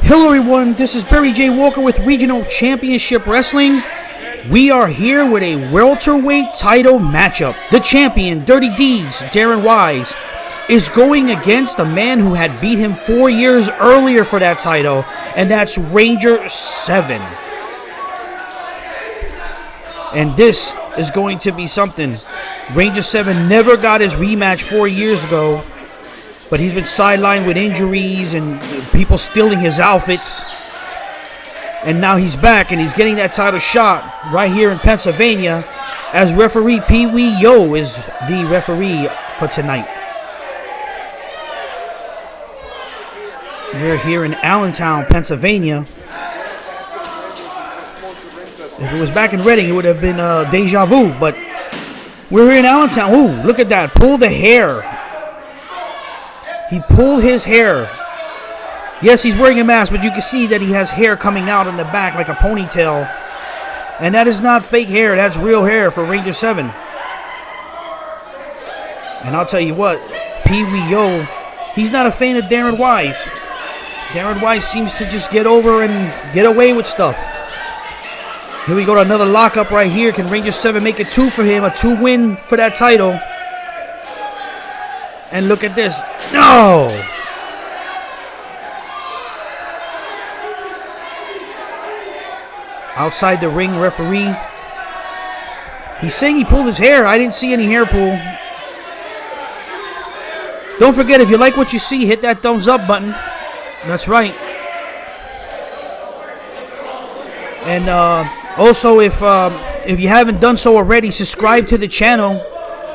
Hello everyone, this is Barry J. Walker with Regional Championship Wrestling. We are here with a welterweight title matchup. The champion, Dirty Deeds, Darren Wyse, is going against a man who had beat him 4 years earlier for that title, and that's Ranger 7. And this is going to be something. Ranger 7 never got his rematch 4 years ago, but he's been sidelined with injuries and people stealing his outfits. And now he's back and he's getting that title shot right here in Pennsylvania, as referee Pee Wee Yo is the referee for tonight. We're here in Allentown, Pennsylvania. If it was back in Reading, it would have been deja vu, but we're here in Allentown. Ooh, look at that. Pull the hair. He pulled his hair. Yes, he's wearing a mask, but you can see that he has hair coming out in the back like a ponytail. And that is not fake hair. That's real hair for Ranger 7. And I'll tell you what, Pee Wee Yo, he's not a fan of Darren Wyse. Darren Wyse seems to just get over and get away with stuff. Here we go to another lockup right here. Can Ranger 7 make it 2 for him? A 2 win for that title. And look at this. No! Outside the ring, referee. He's saying he pulled his hair. I didn't see any hair pull. Don't forget, if you like what you see, hit that thumbs up button. That's right. And also, if you haven't done so already, subscribe to the channel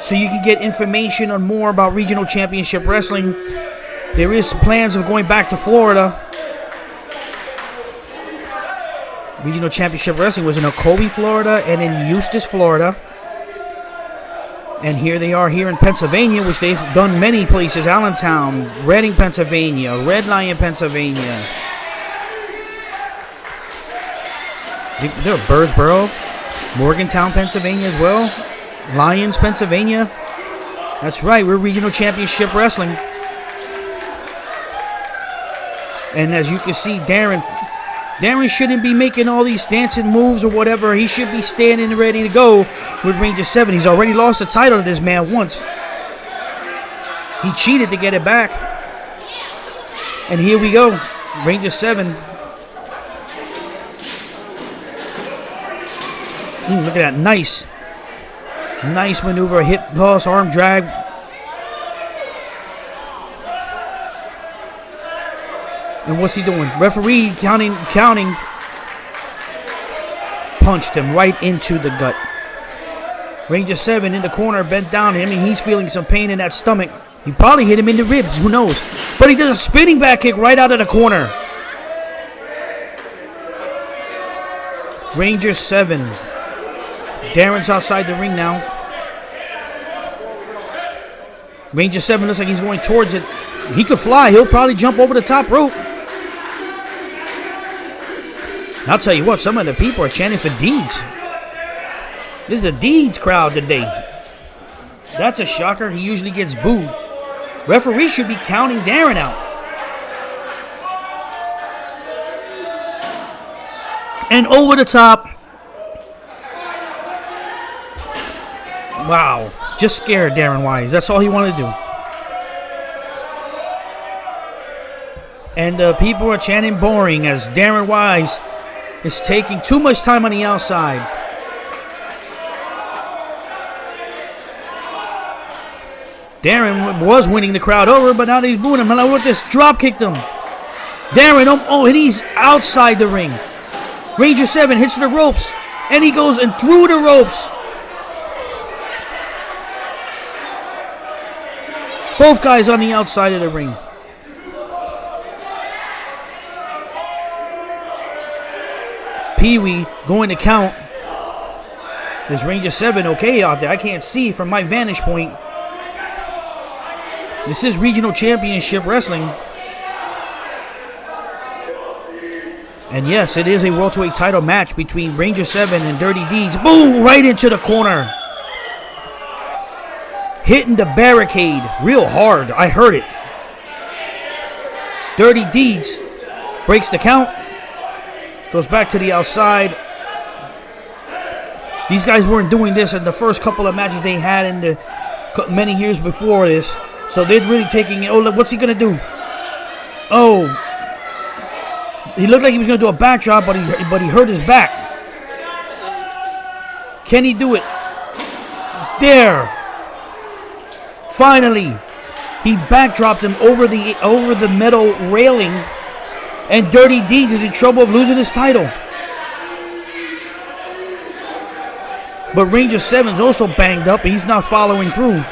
so you can get information on more about Regional Championship Wrestling. There is plans of going back to Florida. Regional Championship Wrestling was in Ocoee, Florida, and in Eustis, Florida. And here they are here in Pennsylvania, which they've done many places. Allentown, Reading, Pennsylvania, Red Lion, Pennsylvania. They're Birdsboro, Morgantown, Pennsylvania as well. Lyons, Pennsylvania. That's right, we're Regional Championship Wrestling. And as you can see, Darren shouldn't be making all these dancing moves or whatever. He should be standing ready to go with Ranger 7. He's already lost the title to this man once. He cheated to get it back. And here we go, Ranger 7. Look at that, nice maneuver, hip toss, arm drag. And what's he doing? Referee counting. Punched him right into the gut. Ranger 7 in the corner, bent down. I mean, he's feeling some pain in that stomach. He probably hit him in the ribs, who knows. But he does a spinning back kick right out of the corner. Ranger 7. Darren's outside the ring now. Ranger 7 looks like he's going towards it. He could fly. He'll probably jump over the top rope. I'll tell you what, some of the people are chanting for Deeds. This is the Deeds crowd today. That's a shocker. He usually gets booed. Referee should be counting Darren out. And over the top. Wow, just scared Darren Wyse. That's all he wanted to do. And people are chanting boring as Darren Wyse is taking too much time on the outside. Darren was winning the crowd over, but now he's booing him. And look at this, drop kicked him. Darren, and he's outside the ring. Ranger 7 hits the ropes, and he goes and through the ropes. Both guys on the outside of the ring. Pee Wee going to count. Is Ranger 7 okay out there? I can't see from my vantage point. This is Regional Championship Wrestling. And yes, it is a welterweight title match between Ranger 7 and Dirty Deeds. Boom! Right into the corner. Hitting the barricade real hard. I heard it. Dirty Deeds Breaks the count. Goes back to the outside. These guys weren't doing this in the first couple of matches they had in the many years before this. So they're really taking it. Oh, look, what's he going to do? Oh. He looked like he was going to do a backdrop, but he hurt his back. Can he do it? There. Finally. He backdropped him over the metal railing. And Dirty Deeds is in trouble of losing his title. But Ranger 7's also banged up. He's not following through.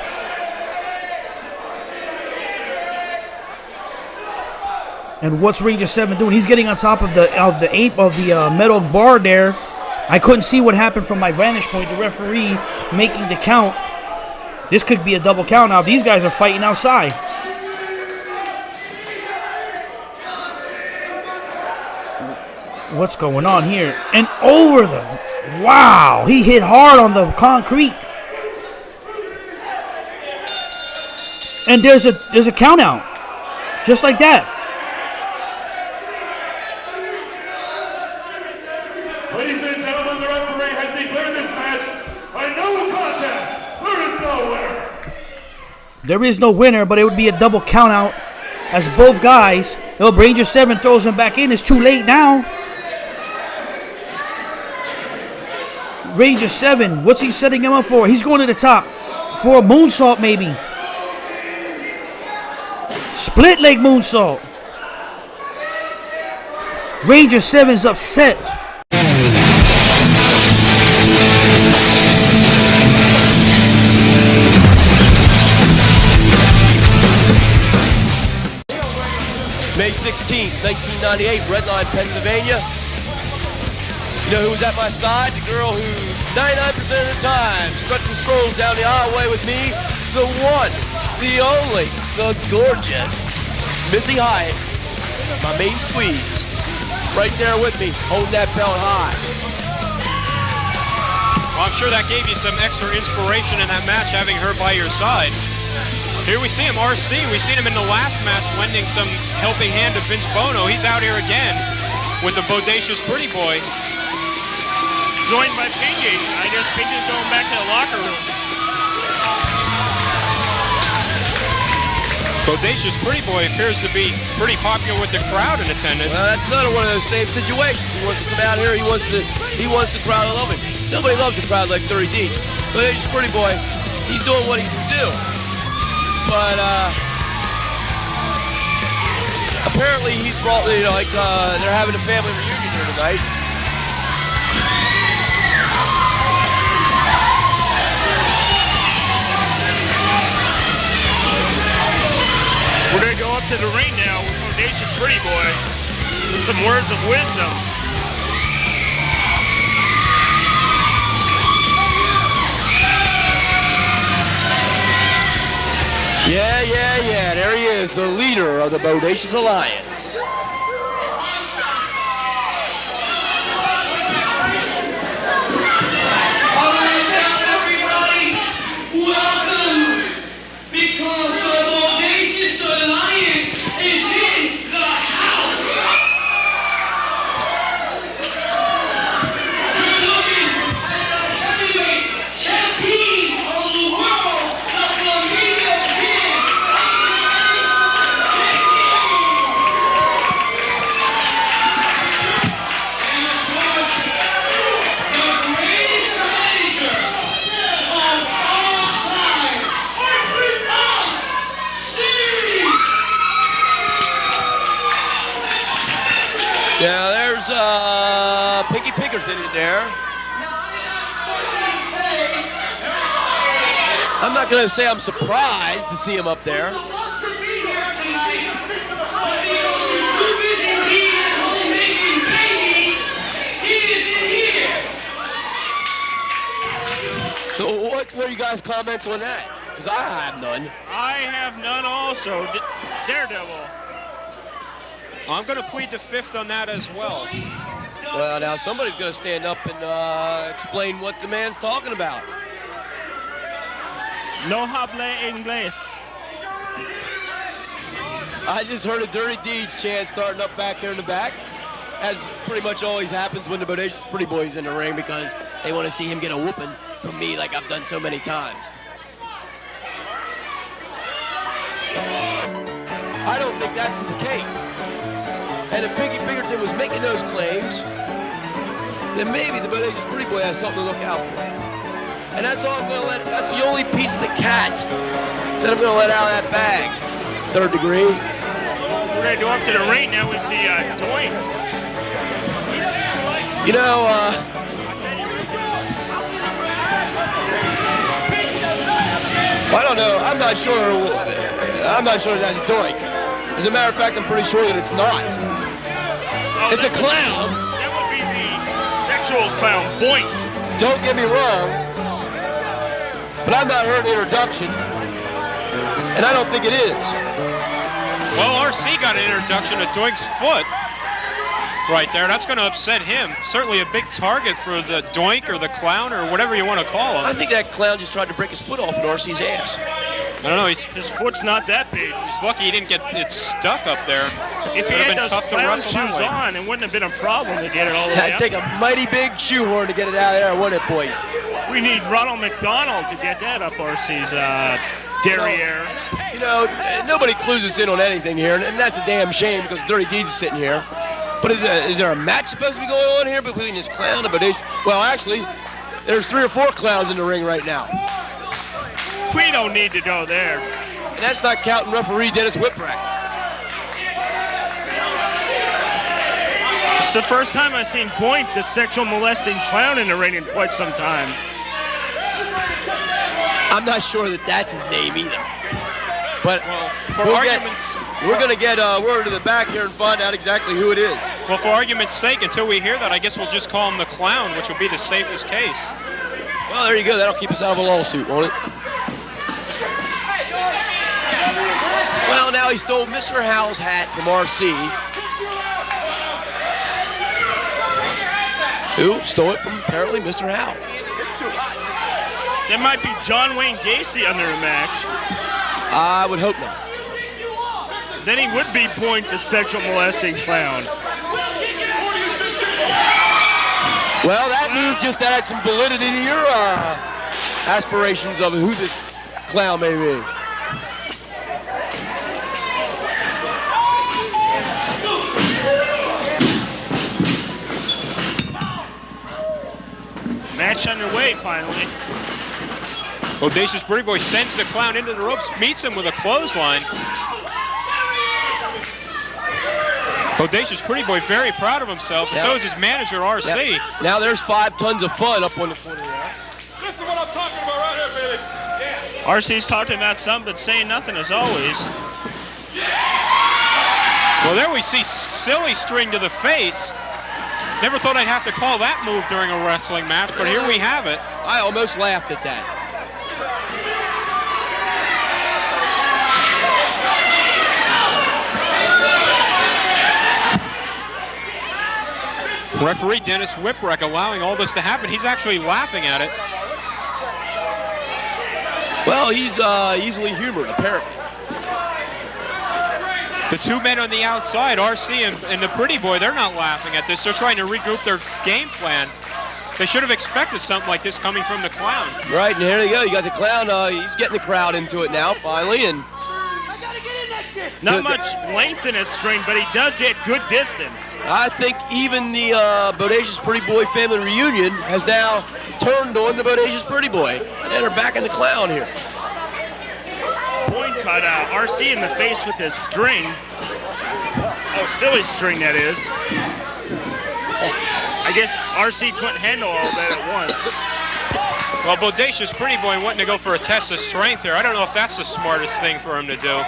And what's Ranger 7 doing? He's getting on top of the metal bar there. I couldn't see what happened from my vantage point. The referee making the count. This could be a double count now. These guys are fighting outside. What's going on here? And over them. Wow, he hit hard on the concrete. And there's a count out. Just like that. Ladies and gentlemen, the referee has declared this match a no contest. There is no winner. There is no winner, but it would be a double count out as both guys. Oh, Ranger 7 throws him back in. It's too late now. Ranger 7, what's he setting him up for? He's going to the top for a moonsault maybe. Split leg moonsault. Ranger 7's upset. May 16th, 1998, Redline, Pennsylvania. You know who was at my side? The girl who 99% of the time struts and strolls down the aisleway with me. The one, the only, the gorgeous Missy Hyatt. My main squeeze. Right there with me, holding that belt high. Well, I'm sure that gave you some extra inspiration in that match, having her by your side. Here we see him, RC. We seen him in the last match lending some helping hand to Vince Bono. He's out here again with the Bodacious Pretty Boy. Joined by Pingy. I guess Pingy's going back to the locker room. Bodacious Pretty Boy appears to be pretty popular with the crowd in attendance. Well, that's another one of those same situations. He wants to come out here. He wants the crowd to love him. Nobody loves a crowd like 30 Deeds. Bodacious Pretty Boy, he's doing what he can do. But apparently he's brought, they're having a family reunion here tonight. We're going to go up to the ring now with Bodacious Pretty Boy with some words of wisdom. Yeah. There he is, the leader of the Bodacious Alliance. Now there's Pinky Pinkerton in there. I'm not going to say I'm surprised to see him up there. So what are you guys' comments on that? Because I have none. I have none also. Daredevil. I'm going to plead the fifth on that as well. Well, now somebody's going to stand up and explain what the man's talking about. No habla inglés. I just heard a Dirty Deeds chant starting up back here in the back, as pretty much always happens when the Bodacious Pretty Boy's in the ring, because they want to see him get a whooping from me like I've done so many times. I don't think that's the case. And if Piggy Pinkerton was making those claims, then maybe the Bodacious Pretty Boy has something to look out for. And that's all I'm going to let, that's the only piece of the cat that I'm going to let out of that bag. Third degree. We're going to go up to the ring now. We see Doink. You know, I don't know. I'm not sure that's Doink. As a matter of fact, I'm pretty sure that it's not. Oh, It's a clown. That would be the sexual clown, Boink. Don't get me wrong, but I've not heard the introduction, and I don't think it is. Well, RC got an introduction to Doink's foot right there. That's going to upset him. Certainly a big target for the Doink or the clown or whatever you want to call him. I think that clown just tried to break his foot off in RC's ass. I don't know. His foot's not that big. He's lucky he didn't get it stuck up there. If he Would have had been those tough to clown wrestle that shoes way. on, it wouldn't have been a problem to get it all the way That'd up. take a mighty big shoehorn to get it out of there, wouldn't it, boys? We need Ronald McDonald to get that up RC's derriere. You know, nobody clues us in on anything here, and that's a damn shame because Dirty Deeds is sitting here. But is there a match supposed to be going on here between this clown and Bodacious? Well, actually, there's 3 or 4 clowns in the ring right now. We don't need to go there. And that's not counting referee Dennis Whipwreck. It's the first time I've seen Boink, the sexual molesting clown, in the ring in quite some time. I'm not sure that that's his name either. But For argument's we're going to get word to the back here and find out exactly who it is. Well, for argument's sake, until we hear that, I guess we'll just call him the clown, which will be the safest case. Well, there you go. That'll keep us out of a lawsuit, won't it? Well, now he stole Mr. Howell's hat from RC. Who stole it from apparently Mr. Howell. There might be John Wayne Gacy under the match. I would hope not. Then he would be Boink, the sexual molesting clown. Well, that move just added some validity to your aspirations of who this clown may be. Match underway finally. Bodacious Pretty Boy sends the clown into the ropes, meets him with a clothesline. Bodacious Pretty Boy very proud of himself, and so is his manager, RC. Yep. Now there's 5 tons of fun up on the corner there. This is what I'm talking about right here, baby. Yeah. RC's talking about something, but saying nothing as always. Well, there we see silly string to the face. Never thought I'd have to call that move during a wrestling match, but here we have it. I almost laughed at that. Referee Dennis Whipwreck allowing all this to happen. He's actually laughing at it. Well, he's easily humored, apparently. The 2 men on the outside, RC and the Pretty Boy, they're not laughing at this. They're trying to regroup their game plan. They should have expected something like this coming from the clown. Right, and here they go. You got the clown. He's getting the crowd into it now, finally, and Not much length in his string, but he does get good distance. I think even the Bodacious Pretty Boy family reunion has now turned on the Bodacious Pretty Boy, and they're back in the clown here. Boink caught RC in the face with his string. Oh, silly string that is. I guess RC couldn't handle all that at once. Well, Bodacious Pretty Boy wanting to go for a test of strength here. I don't know if that's the smartest thing for him to do.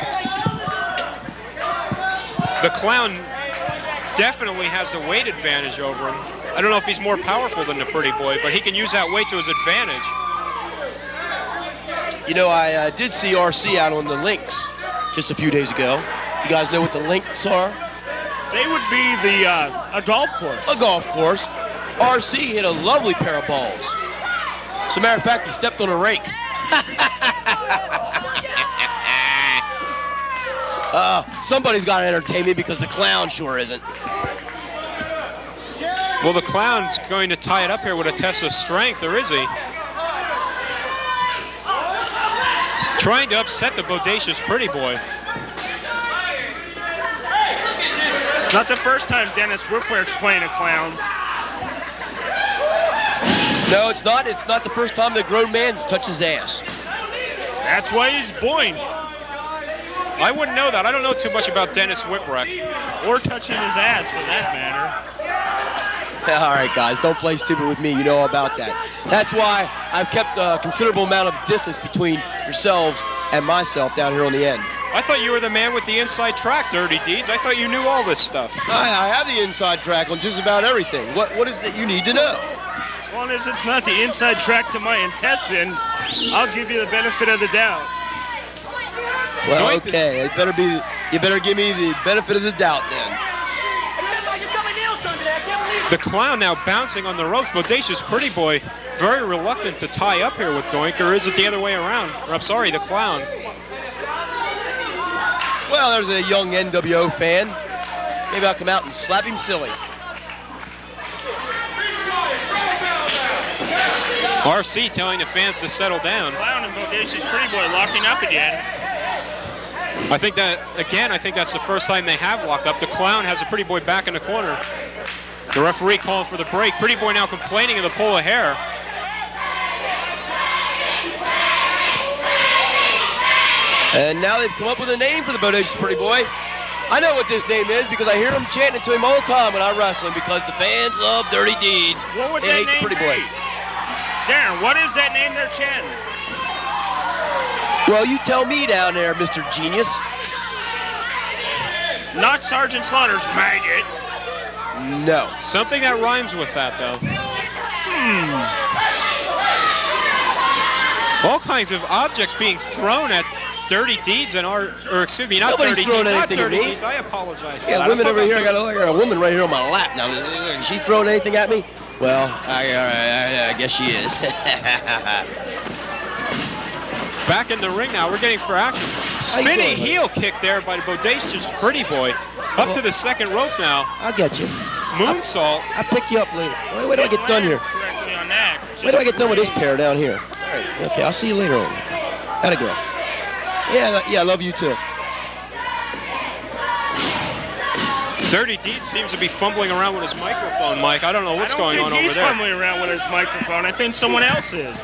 The clown definitely has the weight advantage over him. I don't know if he's more powerful than the Pretty Boy, but he can use that weight to his advantage. You know, I did see RC out on the links just a few days ago. You guys know what the links are? They would be a golf course. A golf course. RC hit a lovely pair of balls. As a matter of fact, he stepped on a rake. Somebody's got to entertain me because the clown sure isn't. Well, the clown's going to tie it up here with a test of strength, or is he? Trying to upset the Bodacious Pretty Boy. Not the first time Dennis Whipwreck's playing a clown. No, it's not. It's not the first time the grown man's touched his ass. That's why he's Boink. I wouldn't know that. I don't know too much about Dennis Whipwreck. Or touching his ass, for that matter. All right, guys, don't play stupid with me. You know about that. That's why I've kept a considerable amount of distance between yourselves and myself down here on the end. I thought you were the man with the inside track, Dirty Deeds. I thought you knew all this stuff. I have the inside track on just about everything. What is it you need to know? As long as it's not the inside track to my intestine, I'll give you the benefit of the doubt. Well, okay. You better give me the benefit of the doubt then. The clown now bouncing on the ropes. Bodacious Pretty Boy very reluctant to tie up here with Doink, or is it the other way around? Or I'm sorry, the clown. Well, there's a young NWO fan. Maybe I'll come out and slap him silly. RC telling the fans to settle down. Clown and Bodacious Pretty Boy locking up again. I think that's the first time they have locked up. The clown has a Pretty Boy back in the corner. The referee calling for the break. Pretty Boy now complaining of the pull of hair. And now they've come up with a name for the Bodacious Pretty Boy. I know what this name is because I hear them chanting it to him all the time when I wrestle him because the fans love Dirty Deeds. What would They that hate the name Pretty Boy. be? Darren, what is that name they're chanting? Well, you tell me down there, Mr. Genius. Not Sergeant Slaughter's maggot. No. Something that rhymes with that, though. All kinds of objects being thrown at Dirty Deeds and excuse me, not Nobody's Dirty throwing Deeds. Not anything at Dirty me. Deeds. I apologize for Yeah, that. women I'm over talking here. I about got a woman right here on my lap now. She's throwing anything at me? Well, I guess she is. back in the ring now. We're getting for action. Spinning heel kick there by the Bodacious Pretty Boy. Up to the second rope now. I'll get you. Moonsault. I'll pick you up later. Wait till I get done here. Correctly on that. Wait till I get done with this pair down here. All right. Okay, I'll see you later on. How'd it go? Yeah, I love you too. Dirty Deeds seems to be fumbling around with his microphone, Mike. I don't know what's going on over He's there. fumbling around with his microphone. I think someone else is.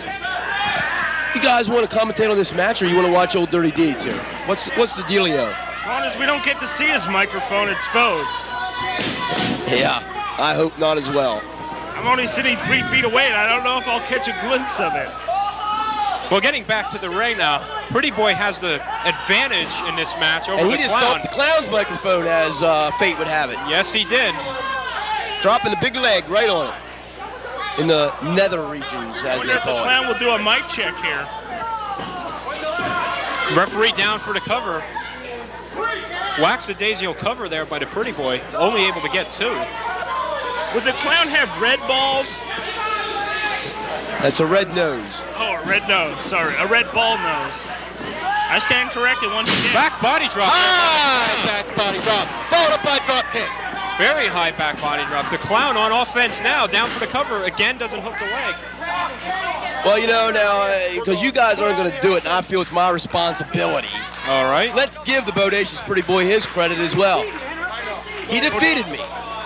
You guys want to commentate on this match, or you want to watch old Dirty Deeds here? What's the dealio? As long as we don't get to see his microphone exposed. Yeah, I hope not as well. I'm only sitting 3 feet away, and I don't know if I'll catch a glimpse of it. Well, getting back to the ring now, Pretty Boy has the advantage in this match over And he the just clown. got the clown's microphone as fate would have it. Yes, he did. Dropping the big leg right on it. In the nether regions, as I wonder they if the call it. clown will do a mic check here. Referee down for the cover. Lackadaisical cover there by the Pretty Boy. Only able to get 2. Would the clown have red balls? That's a red nose. Oh, a red nose. Sorry, a red ball nose. I stand corrected once again. Back body drop. High back body drop, followed up by drop kick. Very high back body drop. The clown on offense now, down for the cover. Again, doesn't hook the leg. Well, you know, now, because you guys aren't going to do it, and I feel it's my responsibility. All right. Let's give the Bodacious Pretty Boy his credit as well. He defeated me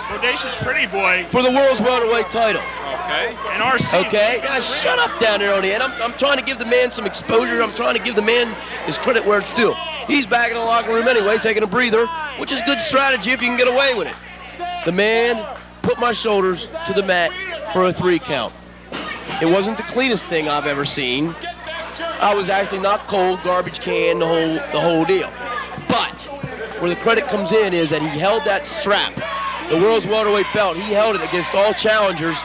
Bodacious Pretty Boy. for the world's welterweight title. Okay. And RC. Okay, now shut up down there on the end. I'm trying to give the man some exposure. I'm trying to give the man his credit where it's due. He's back in the locker room anyway, taking a breather, which is good strategy if you can get away with it. The man put my shoulders to the mat for a 3 count. It wasn't the cleanest thing I've ever seen. I was actually knocked cold, garbage can, the whole deal. But where the credit comes in is that he held that strap, the world's welterweight belt. He held it against all challengers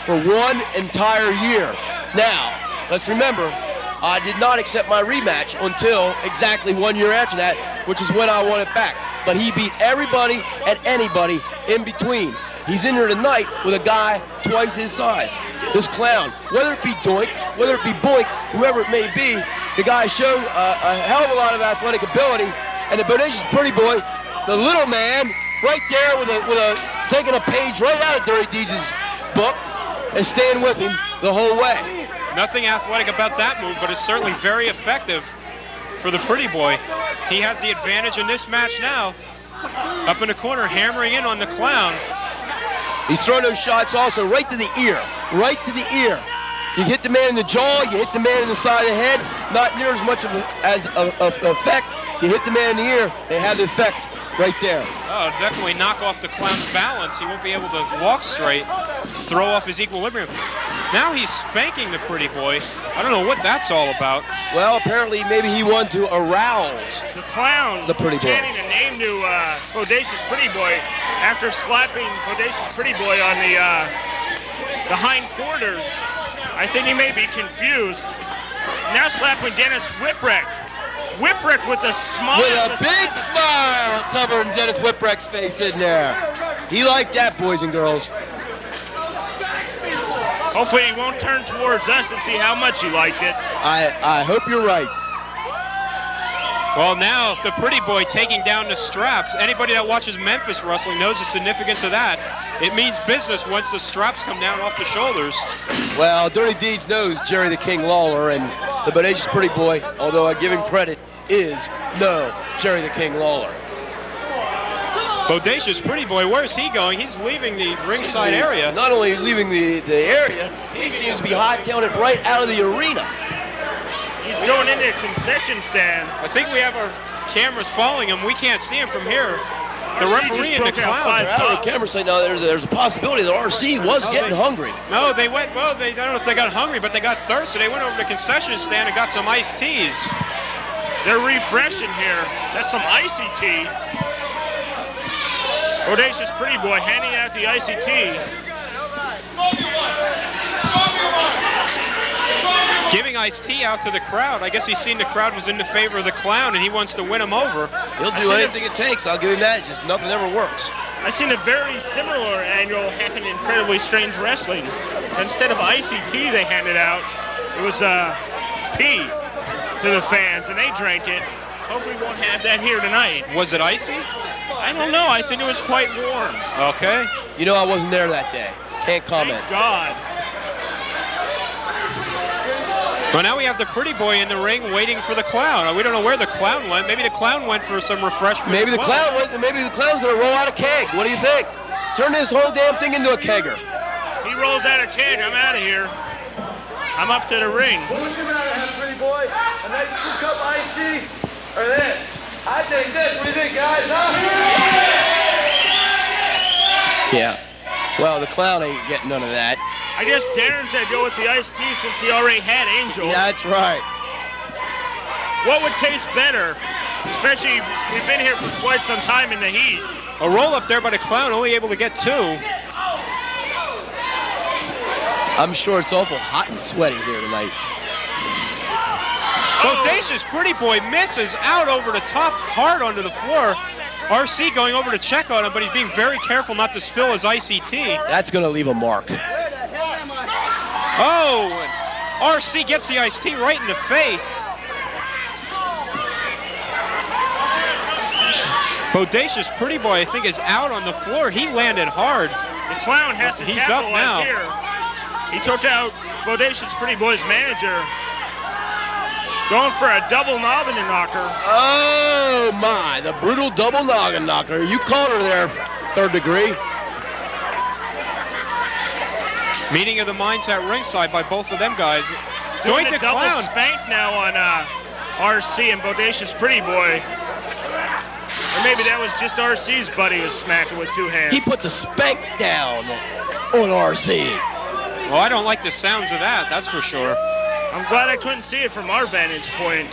for 1 entire year. Now, let's remember, I did not accept my rematch until exactly 1 year after that, which is when I won it back. But he beat everybody and anybody in between. He's in here tonight with a guy twice his size. This clown, whether it be Doink, whether it be Boink, whoever it may be, the guy showed a hell of a lot of athletic ability, And the Bodacious Pretty Boy, the little man, right there with a taking a page right out of Dirty Deeds' book and staying with him the whole way. Nothing athletic about that move, but it's certainly very effective for the Pretty Boy. He has the advantage in this match now. Up in the corner, hammering in on the Clown. He's throwing those shots also right to the ear, right to the ear. You hit the man in the jaw, you hit the man in the side of the head, not near as much of effect. You hit the man in the ear, they have the effect right there. Oh, definitely knock off the Clown's balance. He won't be able to walk straight, throw off his equilibrium. Now he's spanking the Pretty Boy. I don't know what that's all about. Well, apparently maybe he wanted to arouse The Clown the Pretty Boy. chanting a name to Bodacious Pretty Boy after slapping Bodacious Pretty Boy on the hind quarters. I think he may be confused. Now slapping Dennis Whipwreck. Whipwreck with a smile. With a big smile covering Dennis Whipwreck's face in there. He liked that, boys and girls. Hopefully he won't turn towards us and see how much he liked it. I hope you're right. Well, now the Pretty Boy taking down the straps. Anybody that watches Memphis wrestling knows the significance of that. It means business once the straps come down off the shoulders. Well, Dirty Deeds knows Jerry the King Lawler, and the Bodacious Pretty Boy, although I give him credit, is no Jerry the King Lawler. Bodacious Pretty Boy, where's he going? He's leaving the ringside area. Not only leaving the area, he seems to be hightailing it right out of the arena. He's going into a concession stand. I think we have our cameras following him. We can't see him from here. The RC referee just and the broke out Clown. five. The camera say now there's a possibility that RC was getting hungry. No, they went, well, I don't know if they got hungry, but they got thirsty. They went over to the concession stand and got some iced teas. They're refreshing here. That's some icy tea. Bodacious Pretty Boy handing out the icy tea. Giving iced tea out to the crowd. I guess he's seen the crowd was in the favor of the Clown and he wants to win him over. He'll do anything it takes. I'll give him that. Just nothing ever works. I've seen a very similar annual happen in Incredibly Strange Wrestling. Instead of icy tea they handed out, it was pee to the fans, and they drank it. Hopefully we won't have that here tonight. Was it icy? I don't know. I think it was quite warm. Okay. You know I wasn't there that day. Can't comment. Thank God. Well, now we have the Pretty Boy in the ring waiting for the Clown. We don't know where the Clown went. Maybe the Clown went for some refreshment. Maybe as the well. Clown went. Maybe the Clown's gonna roll out a keg. What do you think? Turn this whole damn thing into a kegger. He rolls out a keg. I'm out of here. I'm up to the ring. What would you rather have, Pretty Boy? A nice 2-cup iced tea or this? I think this. What do you think, guys? Huh? Yeah. Well, the Clown ain't getting none of that. I guess Darren said go with the iced tea since he already had Angel. Yeah, that's right. What would taste better? Especially, we've been here for quite some time in the heat. A roll up there by the Clown, only able to get 2. I'm sure it's awful hot and sweaty here tonight. Bodacious Pretty Boy misses out over the top, hard onto the floor. RC going over to check on him, but he's being very careful not to spill his icy tea. That's gonna leave a mark. Oh, and RC gets the iced tea right in the face. Bodacious Pretty Boy, I think, is out on the floor. He landed hard. The Clown has to He's up capitalize now. here. He took out Bodacious Pretty Boy's manager. Going for a double noggin knocker. Oh my, the brutal double noggin knocker. You caught her there, third degree. Meeting of the minds at ringside by both of them guys. Doing Doink a the double Clown. spank now on RC and Bodacious Pretty Boy. Or maybe that was just RC's buddy was smacking with 2 hands. He put the spank down on RC. Well, I don't like the sounds of that, that's for sure. I'm glad I couldn't see it from our vantage point.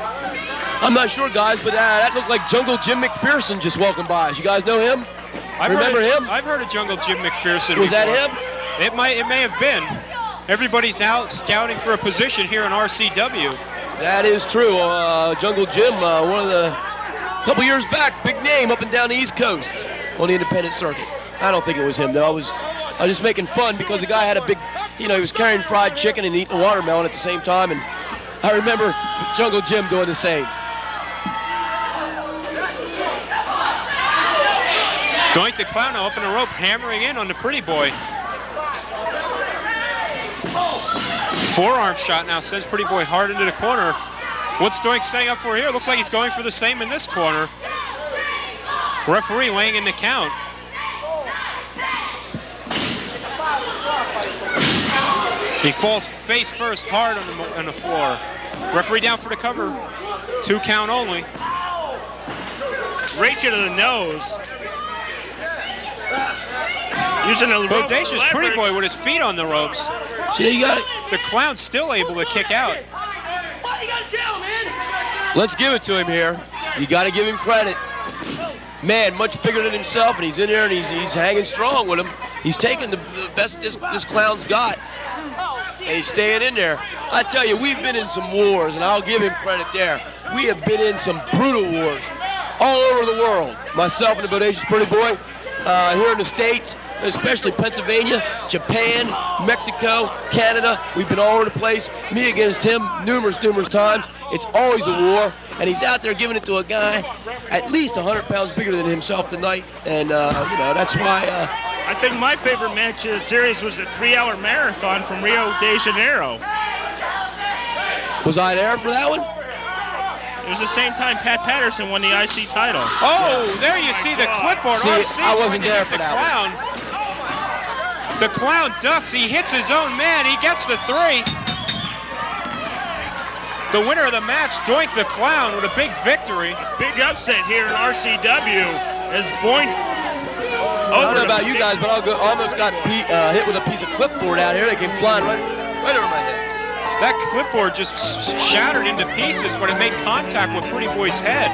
I'm not sure, guys, but that looked like Jungle Jim McPherson just walking by. You guys know him? Remember him? I've heard of Jungle Jim McPherson Was before. that him? It may have been. Everybody's out scouting for a position here in RCW. That is true. Jungle Jim, one of the couple years back, big name up and down the East Coast on the independent circuit. I don't think it was him, though. I was just making fun because the guy had a big, he was carrying fried chicken and eating a watermelon at the same time, and I remember Jungle Jim doing the same. Doink the Clown now up in the rope, hammering in on the Pretty Boy. Forearm shot now sends Pretty Boy hard into the corner. What's Doink setting up for here? Looks like he's going for the same in this corner. Referee laying in the count. He falls face first hard on the floor. Referee down for the cover. 2 count only. Right to the nose. Using a Bodacious Pretty Boy with his feet on the ropes. See, you got it. The Clown's still able to kick out. Let's give it to him here. You got to give him credit. Man, much bigger than himself, and he's in there and he's hanging strong with him. He's taking the best this Clown's got, and he's staying in there. I tell you, we've been in some wars, and I'll give him credit there. We have been in some brutal wars all over the world. Myself and the Bodacious Pretty Boy here in the States, especially Pennsylvania, Japan, Mexico, Canada. We've been all over the place. Me against him numerous times. It's always a war, and he's out there giving it to a guy at least 100 pounds bigger than himself tonight, and that's why. I think my favorite match of the series was the 3-hour marathon from Rio de Janeiro. Was I there for that one? It was the same time Pat Patterson won the IC title. Oh, there you see the clipboard. See, RC I wasn't trying to there hit for the that Clown. The Clown ducks. He hits his own man. He gets the 3. The winner of the match, Doink the Clown, with a big victory. Big upset here in RCW as Boink. I don't know about you guys, but I almost got hit with a piece of clipboard out here. They came flying right over my head. That clipboard just shattered into pieces when it made contact with Pretty Boy's head.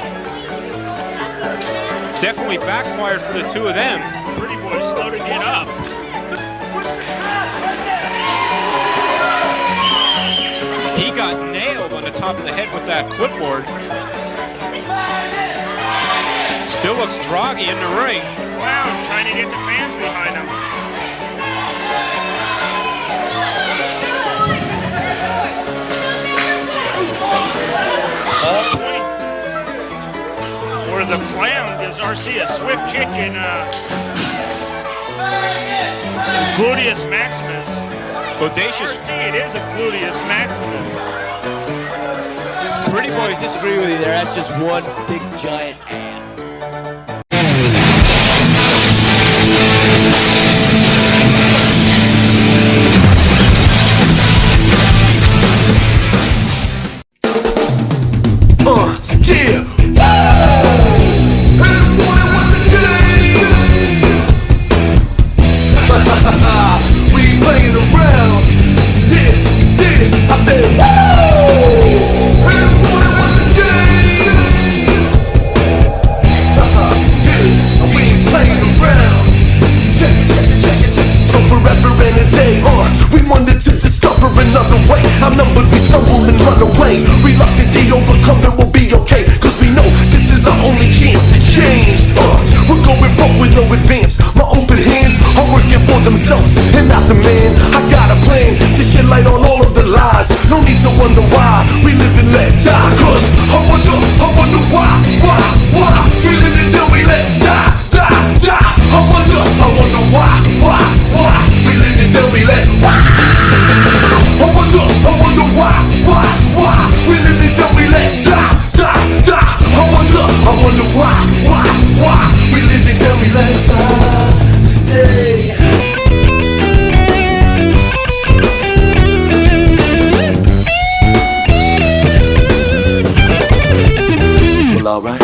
Definitely backfired for the 2 of them. Pretty Boy slow to get up. He got nailed on the top of the head with that clipboard. Still looks groggy in the ring. Clown trying to get the fans behind him. Or the Clown gives RC a swift kick in gluteus maximus. Bodacious. RC, it is a gluteus maximus. Pretty Boy disagree with you there. That's just one big giant ass. Yeah. We ain't playing around. Yeah. I said, whoa. Everyone wants a game. We ain't playing around. Check it. So forever and a day, we wanted to discover another way. Outnumbered, we stumble and run away. Reluctantly overcome, it will be okay. Cause we know this is our only chance to change. We're going broke with no advance. My open hands are working for themselves and not the man. I got a plan to shed light on all of the lies. No need to wonder why we live and let die. Cause I wonder why we live and then we let die. I wonder why we live and then we let I wonder why we live and then we let die. I wonder why we live and then we let die today. Well, alright.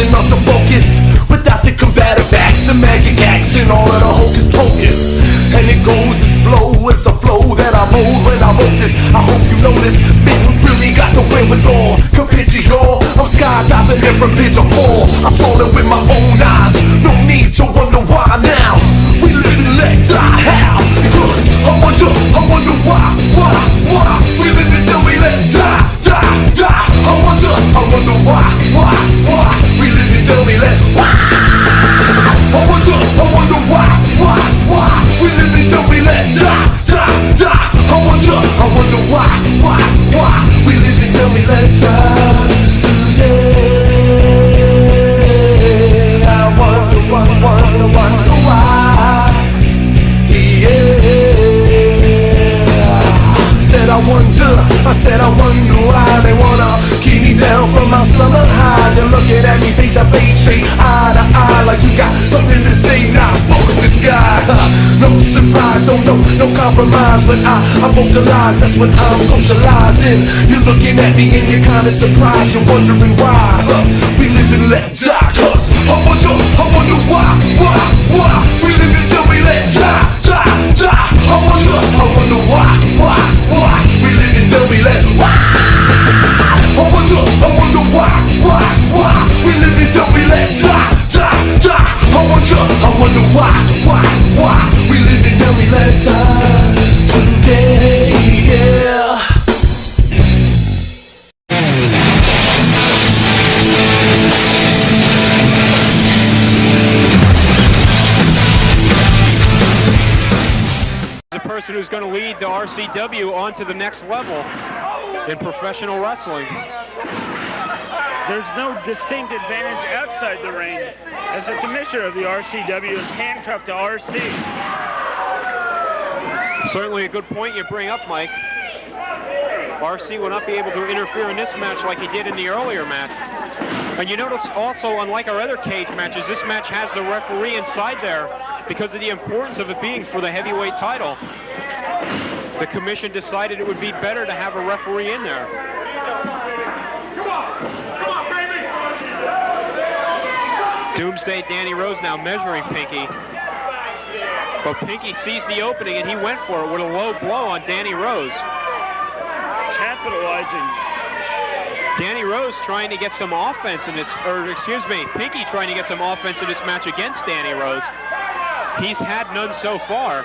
Not to focus without the combative acts, the magic acts, and all of the hocus pocus. And it goes as slow as the flow that I mold when I wrote this. I hope you notice, man, who's really got the wherewithal compared to y'all? I'm skydiving here from pitch or fall. I saw it with my own eyes. No need to wonder why now. We live and let die. How? Cause I wonder why we live and then we let die. I wonder why we live and then we let I wonder why we live and then we let die. We live it, then we let die today. I wonder why. I said I wonder why they wanna keep me down from my summer highs. You're looking at me face to face, straight eye to eye, like you got something to say. Nah, fuck this guy. No surprise, no compromise. When I vocalize, that's when I'm socializing. You're looking at me and you're kinda surprised. You're wondering why. We live and let die. Cause I wonder why. We live and then we let die. I wonder why. We live and then we let I wonder why. We live and then we let die. I wonder why. We live and then we let die today, yeah. The person who's going to lead the RCW onto the next level in professional wrestling. There's no distinct advantage outside the ring, as the commissioner of the RCW is handcuffed to RC. Certainly a good point you bring up, Mike. RC will not be able to interfere in this match like he did in the earlier match. And you notice also, unlike our other cage matches, this match has the referee inside there because of the importance of it being for the heavyweight title. The commission decided it would be better to have a referee in there. Doomsday Danny Rose now measuring Pinky. But Pinky sees the opening and he went for it with a low blow on Danny Rose. Capitalizing. Danny Rose trying to get some offense in this, or excuse me, Pinky trying to get some offense in this match against Danny Rose. He's had none so far.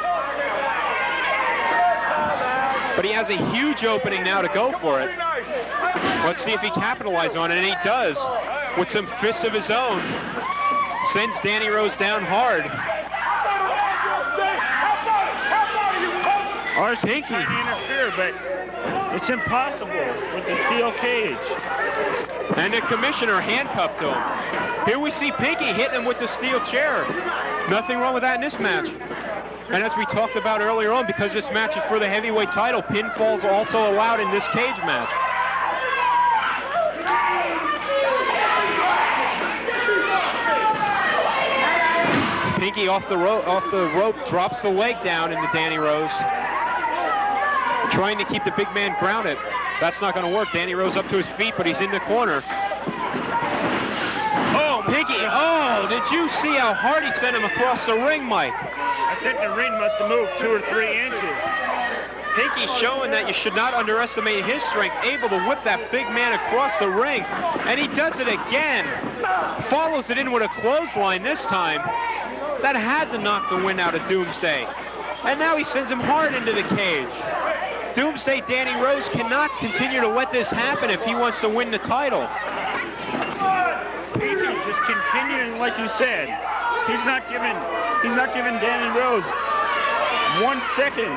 But he has a huge opening now to go for it. Let's see if he capitalizes on it, and he does. With some fists of his own. Sends Danny Rose down hard. RC trying to interfere, but it's impossible with the steel cage. And the commissioner handcuffed to him. Here we see Pinky hitting him with the steel chair. Nothing wrong with that in this match. And as we talked about earlier on, because this match is for the heavyweight title, pinfalls also allowed in this cage match. Pinky off the rope, drops the leg down into Danny Rose. Trying to keep the big man grounded. That's not going to work. Danny Rose up to his feet, but he's in the corner. Oh, Pinky, oh, did you see how hard he sent him across the ring, Mike? I think the ring must have moved 2 or 3 inches. Pinky showing that you should not underestimate his strength, able to whip that big man across the ring. And he does it again. Follows it in with a clothesline this time. That had to knock the wind out of Doomsday. And now he sends him hard into the cage. Doomsday Danny Rose cannot continue to let this happen if he wants to win the title. Pinky just continuing like you said. He's not giving Danny Rose 1 second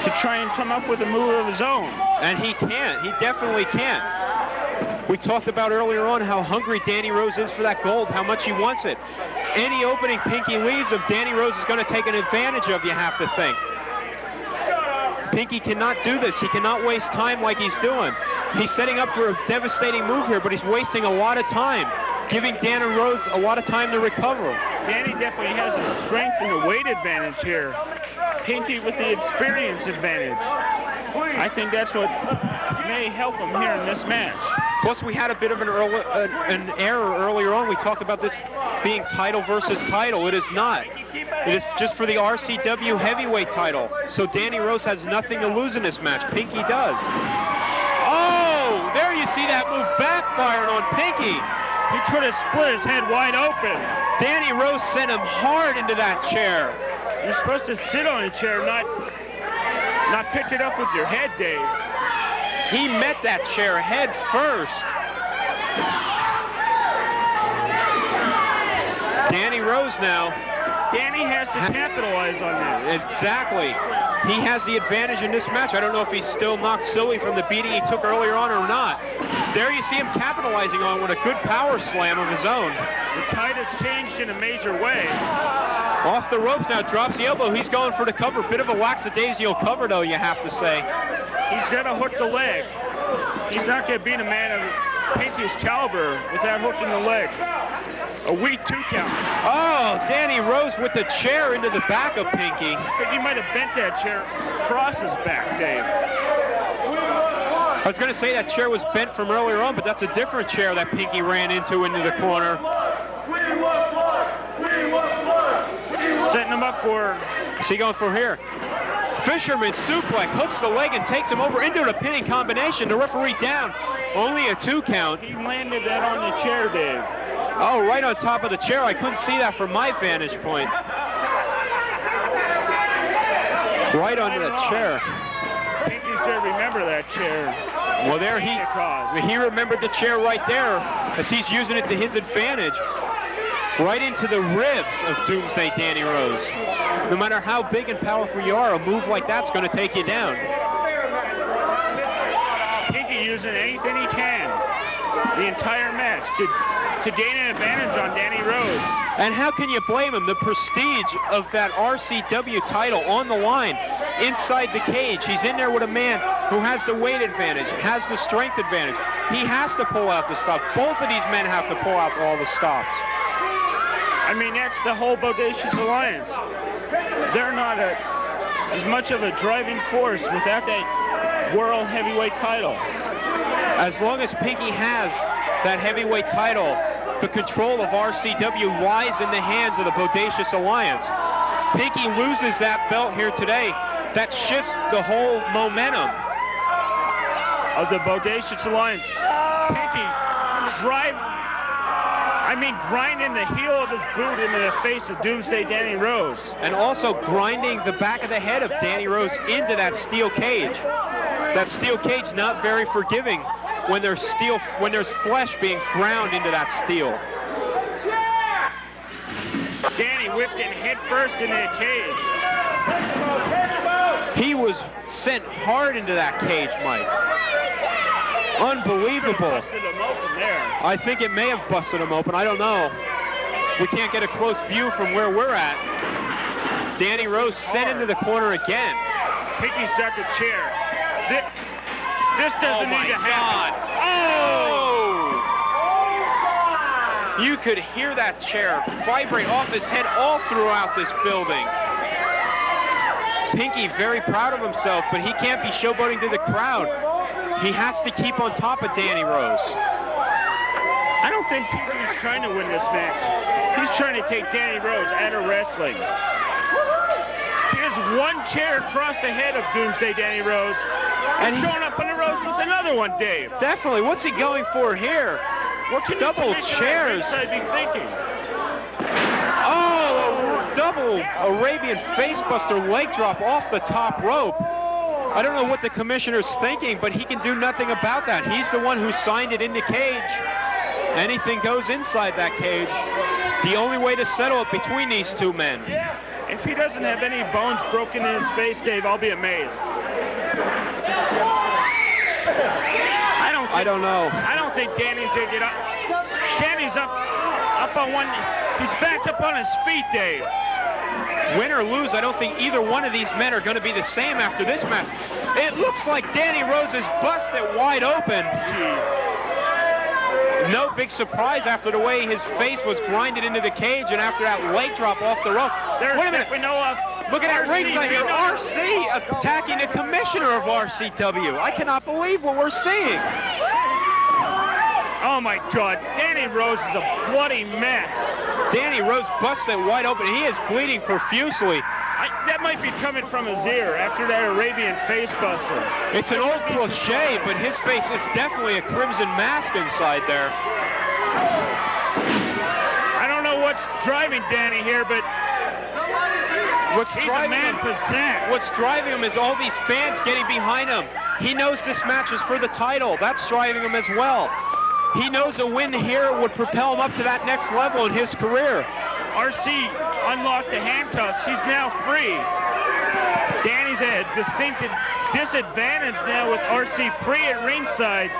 to try and come up with a move of his own. And he can't. He definitely can't. We talked about earlier on how hungry Danny Rose is for that gold, how much he wants it. Any opening Pinky leaves him, Danny Rose is going to take an advantage of, you have to think. Pinky cannot do this. He cannot waste time like he's doing. He's setting up for a devastating move here, but he's wasting a lot of time, giving Danny Rose a lot of time to recover. Danny definitely has the strength and the weight advantage here. Pinky with the experience advantage. I think that's what may help him here in this match. Plus, we had a bit of an error earlier on. We talked about this being title versus title. It is not. It is just for the RCW heavyweight title. So Danny Rose has nothing to lose in this match. Pinky does. Oh, there you see that move backfiring on Pinky. He could have split his head wide open. Danny Rose sent him hard into that chair. You're supposed to sit on a chair, not pick it up with your head, Dave. He met that chair head first. Danny Rose now Danny has to capitalize on this. Exactly. He has the advantage in this match. I don't know if he's still knocked silly from the beating he took earlier on or not. There you see him capitalizing on with a good power slam of his own. The tide has changed in a major way. Off the ropes now, drops the elbow. He's going for the cover. Bit of a lackadaisical cover, though, you have to say. He's got to hook the leg. He's not going to beat a man of Pinky's caliber without hooking the leg. A weak 2 count. Oh, Danny Rose with the chair into the back of Pinky. I think he might have bent that chair across his back, Dave. I was going to say that chair was bent from earlier on, but that's a different chair that Pinky ran into the corner. Setting him up for... What's he going for here? Fisherman suplex, hooks the leg and takes him over into the pinning combination. The referee down. Only a 2 count. He landed that on the chair, Dave. Oh, right on top of the chair. I couldn't see that from my vantage point. Right under the chair. Pinky's going to remember that chair. Well, there he remembered the chair right there as he's using it to his advantage. Right into the ribs of Doomsday Danny Rose. No matter how big and powerful you are, a move like that's going to take you down. Pinky using anything he can the entire match to gain an advantage on Danny Rose. And how can you blame him? The prestige of that RCW title on the line inside the cage. He's in there with a man who has the weight advantage, has the strength advantage. He has to pull out the stop. Both of these men have to pull out all the stops. I mean, that's the whole Bodacious Alliance. They're not as much of a driving force without that World Heavyweight title. As long as Pinky has that heavyweight title, the control of RCW lies in the hands of the Bodacious Alliance. Pinky loses that belt here today. That shifts the whole momentum of the Bodacious Alliance. Pinky grinding the heel of his boot into the face of Doomsday Danny Rose. And also grinding the back of the head of Danny Rose into that steel cage. That steel cage not very forgiving when there's flesh being ground into that steel. Danny whipped it head first into the cage. He was sent hard into that cage, Mike. Unbelievable. Busted him open there. I think it may have busted him open. I don't know. We can't get a close view from where we're at. Danny Rose sent into the corner again. Pinky's ducked a chair. This doesn't need to happen. Oh! You could hear that chair vibrate off his head all throughout this building. Pinky very proud of himself, but he can't be showboating to the crowd. He has to keep on top of Danny Rose. I don't think Pinky's trying to win this match. He's trying to take Danny Rose out of wrestling. He has one chair across the head of Doomsday Danny Rose. And he's going up on the ropes with another one, Dave. Definitely. What's he going for here? What can double chairs? I'd be thinking. Oh, a double Arabian facebuster leg drop off the top rope. I don't know what the commissioner's thinking, but he can do nothing about that. He's the one who signed it in the cage. Anything goes inside that cage. The only way to settle it between these two men. If he doesn't have any bones broken in his face, Dave, I'll be amazed. I don't know. I don't think Danny's gonna get up. Danny's up on one. He's back up on his feet, Dave. Win or lose, I don't think either one of these men are going to be the same after this match. It looks like Danny Rose is busted wide open. No big surprise after the way his face was grinded into the cage and after that leg drop off the rope. Wait a minute. Look at that ringside here. RC attacking the commissioner of RCW. I cannot believe what we're seeing. Oh my God, Danny Rose is a bloody mess. Danny Rose busted wide open. He is bleeding profusely. That might be coming from his ear after that Arabian face buster. It's an old cliche, but his face is definitely a crimson mask inside there. I don't know what's driving Danny here, but he's a man possessed. What's driving him is all these fans getting behind him. He knows this match is for the title. That's driving him as well. He knows a win here would propel him up to that next level in his career. RC unlocked the handcuffs. He's now free. Danny's at a distinct disadvantage now with RC free at ringside.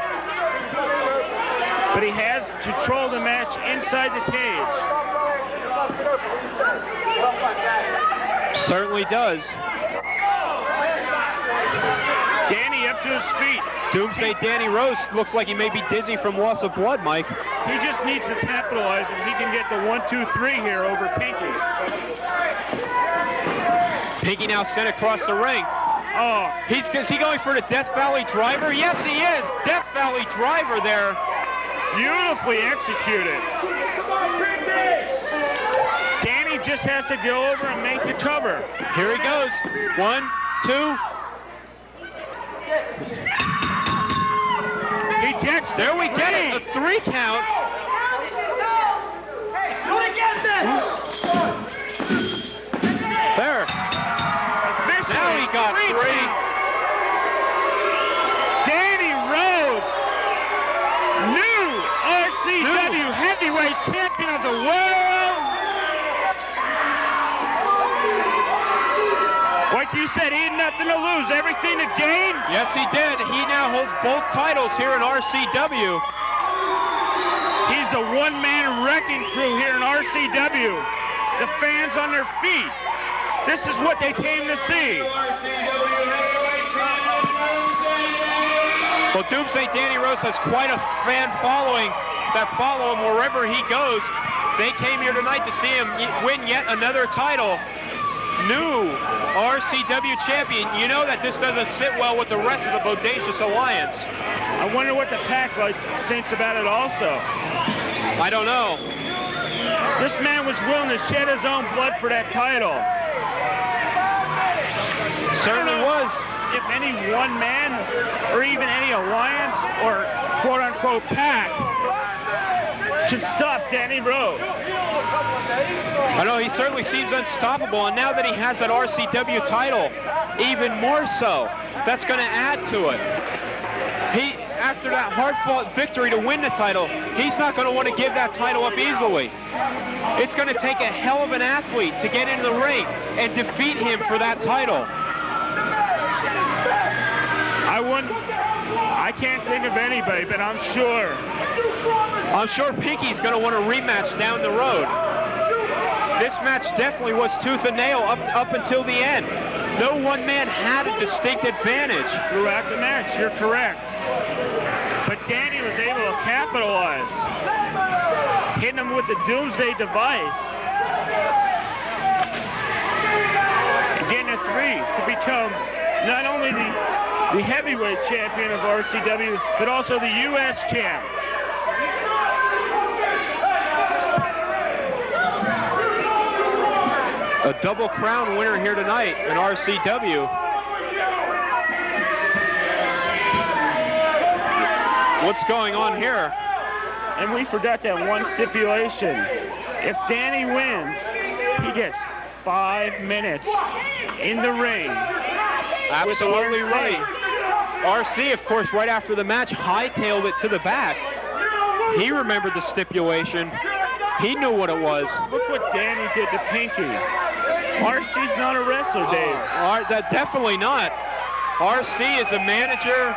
But he has control of the match inside the cage. Certainly does. Danny up to his feet. Doomsday Danny Rose looks like he may be dizzy from loss of blood, Mike. He just needs to capitalize and he can get the 1-2-3 here over Pinky. Pinky now sent across the ring. Oh, Is he going for the Death Valley driver? Yes, he is. Death Valley driver there. beautifully executed. Danny just has to go over and make the cover. Here he goes. 1, 2. He gets There we get it. A 3 count. There. Now he got 3. Danny Rose, new RCW heavyweight champion of the world. Like you said, he had nothing to lose, everything to gain. Yes, he did. He now holds both titles here in RCW. He's a one-man wrecking crew here in RCW. The fans on their feet. This is what they came to see. Well, Doomsday Danny Rose has quite a fan following that follow him wherever he goes. They came here tonight to see him win yet another title. New RCW champion. You know that this doesn't sit well with the rest of the Bodacious Alliance. I wonder what the pack thinks about it also. I don't know. This man was willing to shed his own blood for that title. Certainly was. If any one man or even any alliance or quote-unquote pack should stop Danny Rose. I know, he certainly seems unstoppable, and now that he has that RCW title, even more so, that's going to add to it. After that hard-fought victory to win the title, he's not going to want to give that title up easily. It's going to take a hell of an athlete to get into the ring and defeat him for that title. I can't think of anybody, but I'm sure Pinky's going to want a rematch down the road. This match definitely was tooth and nail up until the end. No one man had a distinct advantage. Throughout the match, you're correct. But Danny was able to capitalize, hitting him with the Doomsday device. And getting a 3 to become not only the heavyweight champion of RCW, but also the U.S. champ. A double crown winner here tonight in RCW. What's going on here? And we forgot that one stipulation. If Danny wins, he gets 5 minutes in the ring. Absolutely right. RC, of course, right after the match, hightailed it to the back. He remembered the stipulation. He knew what it was. Look what Danny did to Pinky. RC's not a wrestler, Dave. Definitely not. RC is a manager,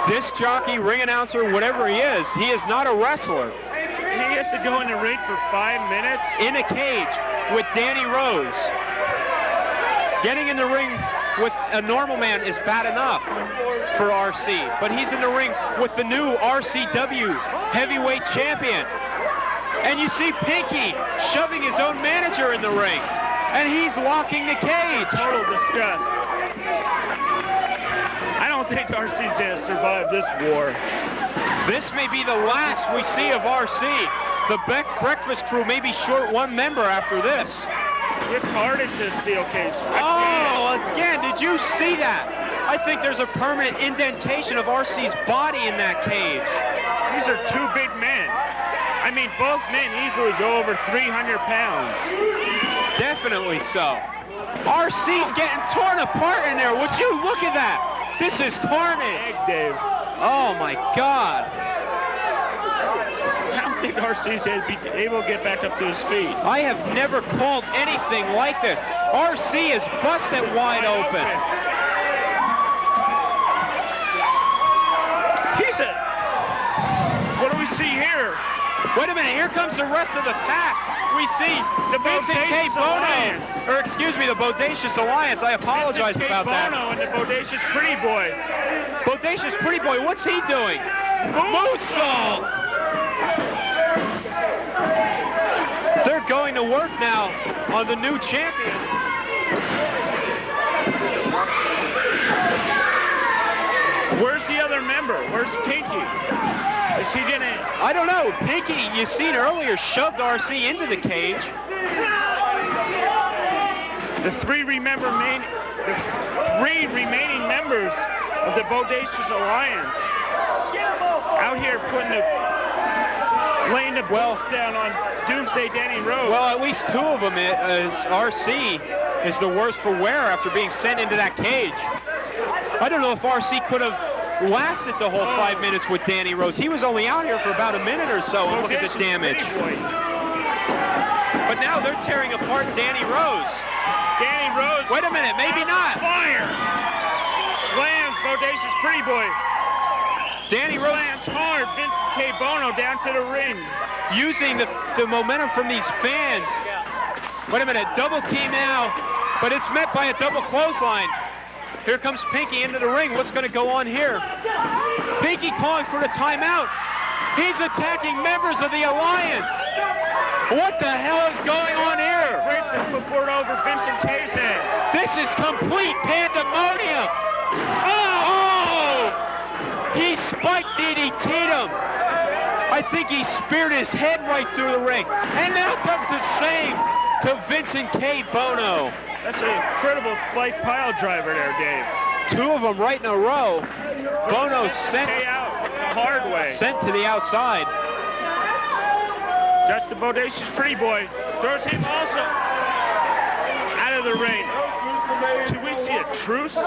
disc jockey, ring announcer, whatever he is. He is not a wrestler. He has to go in the ring for 5 minutes? In a cage with Danny Rose. Getting in the ring with a normal man is bad enough for RC, but he's in the ring with the new RCW heavyweight champion. And you see Pinky shoving his own manager in the ring, and he's locking the cage. Total disgust. I don't think RC's gonna survive this war. This may be the last we see of RC. The Breakfast crew may be short one member after this. It's hard at this steel cage. Oh, again, did you see that? I think there's a permanent indentation of RC's body in that cage. These are 2 big men. I mean, both men easily go over 300 pounds. Definitely so. RC's getting torn apart in there. Would you look at that? This is carnage. Dave. Oh, my God. I don't think RC's going to be able to get back up to his feet. I have never called anything like this. RC is busted wide open. He's a... What do we see here? Wait a minute, here comes the rest of the pack. We see The Vincent K. Bodacious Bono, Alliance. or excuse me, the Bodacious Alliance. I apologize Vincent K. about that. Bono and the Bodacious Pretty Boy. Bodacious Pretty Boy, what's he doing? Moonsault! They're going to work now on the new champion. Where's the other member? Where's Pinky? Is he gonna... I don't know. Pinky, you seen earlier, shoved RC into the cage. The three remaining members of the Bodacious Alliance out here laying the belts down on Doomsday Danny Rose. Well, at least two of them is RC is the worst for wear after being sent into that cage. I don't know if RC could have lasted the whole 5 minutes with Danny Rose. He was only out here for about a minute or so, and look at the damage. But now they're tearing apart Danny Rose. Danny Rose. Wait a minute, maybe not. Fire. Slams Bodacious Pretty Boy. Danny Rose Slams hard Vincent K. Bono down to the ring. using the momentum from these fans. Wait a minute, double team now, but it's met by a double clothesline. Here comes Pinky into the ring. What's going to go on here? Pinky calling for the timeout. He's attacking members of the Alliance. What the hell is going on here? Brinson footboard over Vincent K's head. This is complete pandemonium. Oh! He spiked DDT'd him. I think he speared his head right through the ring. And now does the same to Vincent K. Bono. That's an incredible spike pile driver there, Dave. Two of them right in a row. Bono sent out the hard way. Sent to the outside. That's the Bodacious Pretty Boy. Throws him also out of the ring. Do we see a truce?